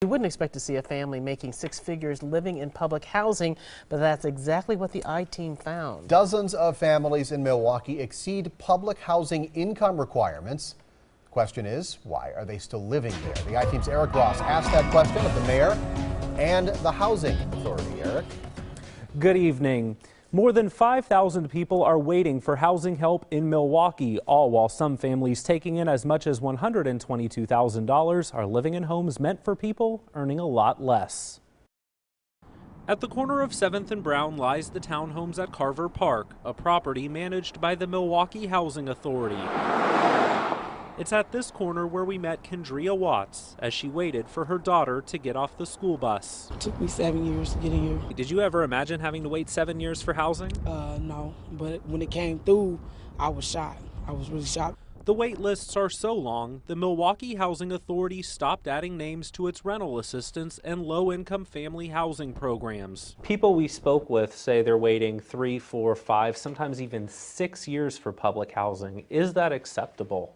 You wouldn't expect to see a family making six figures living in public housing, but that's exactly what the I-Team found. Dozens of families in Milwaukee exceed public housing income requirements. The question is, why are they still living there? The I-Team's Eric Ross asked that question of the mayor and the housing authority. Eric? Good evening. More than 5,000 people are waiting for housing help in Milwaukee, all while some families taking in as much as $122,000 are living in homes meant for people earning a lot less. At the corner of 7th and Brown lies the townhomes at Carver Park, a property managed by the Milwaukee Housing Authority. It's at this corner where we met Kendria Watts as she waited for her daughter to get off the school bus. It took me 7 years to get in here. Did you ever imagine having to wait 7 years for housing? No, but when it came through, I was shocked. I was really shocked. The wait lists are so long, the Milwaukee Housing Authority stopped adding names to its rental assistance and low-income family housing programs. People we spoke with say they're waiting 3, 4, 5, sometimes even 6 years for public housing. Is that acceptable?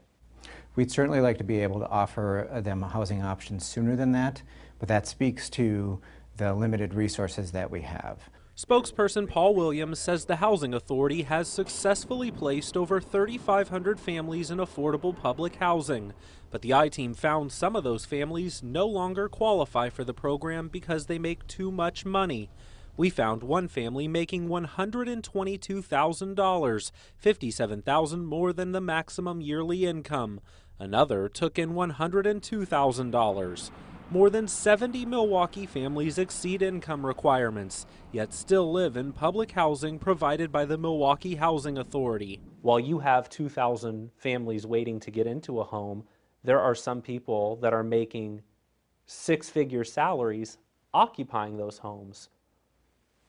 We'd certainly like to be able to offer them a housing option sooner than that, but that speaks to the limited resources that we have. Spokesperson Paul Williams says the Housing Authority has successfully placed over 3,500 families in affordable public housing. But the I-Team found some of those families no longer qualify for the program because they make too much money. We found one family making $122,000, $57,000 more than the maximum yearly income. Another took in $102,000. More than 70 Milwaukee families exceed income requirements, yet still live in public housing provided by the Milwaukee Housing Authority. While you have 2,000 families waiting to get into a home, there are some people that are making six-figure salaries occupying those homes.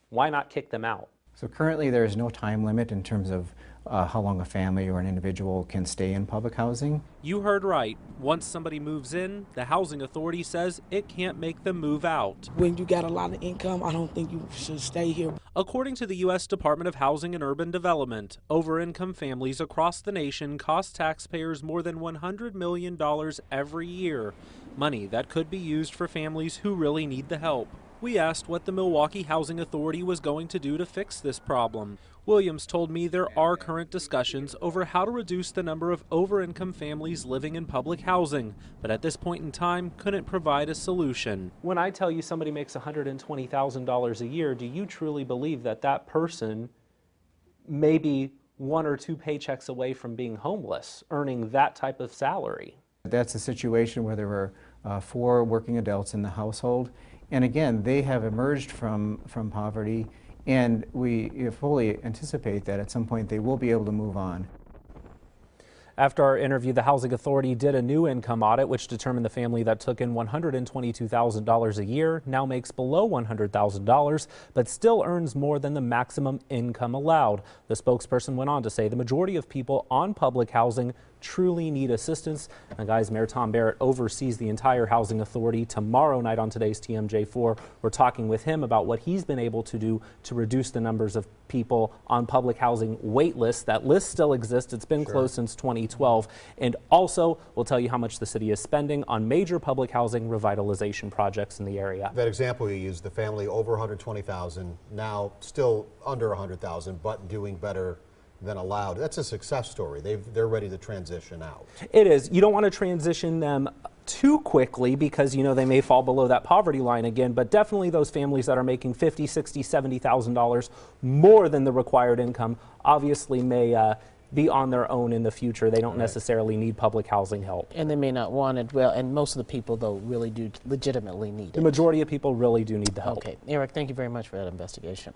Why not kick them out? So currently there is no time limit in terms of how long a family or an individual can stay in public housing. You heard right. Once somebody moves in, the Housing Authority says it can't make them move out. When you got a lot of income, I don't think you should stay here. According to the U.S. Department of Housing and Urban Development, over-income families across the nation cost taxpayers more than $100 million every year, money that could be used for families who really need the help. We asked what the Milwaukee Housing Authority was going to do to fix this problem. Williams told me there are current discussions over how to reduce the number of over-income families living in public housing, but at this point in time couldn't provide a solution. When I tell you somebody makes $120,000 a year, do you truly believe that that person may be 1 or 2 paychecks away from being homeless, earning that type of salary? That's a situation where there were 4 working adults in the household. And again, they have emerged from poverty, and we fully anticipate that at some point they will be able to move on. After our interview, the Housing Authority did a new income audit, which determined the family that took in $122,000 a year now makes below $100,000, but still earns more than the maximum income allowed. The spokesperson went on to say the majority of people on public housing truly need assistance. And guys, Mayor Tom Barrett oversees the entire Housing Authority. Tomorrow night on today's TMJ4, we're talking with him about what he's been able to do to reduce the numbers of people on public housing wait lists. That list still exists. It's been closed since 2012. And also, we'll tell you how much the city is spending on major public housing revitalization projects in the area. That example you used, the family over $120,000, now still under $100,000, but doing better than allowed. That's a success story. They're ready to transition out. It is. You don't want to transition them too quickly because, you know, they may fall below that poverty line again, but definitely those families that are making $50,000, $60,000, $70,000 more than the required income obviously may be on their own in the future. They don't necessarily need public housing help. And they may not want it. Well, and most of the people, though, really do legitimately need it. The majority of people really do need the help. Okay. Eric, thank you very much for that investigation.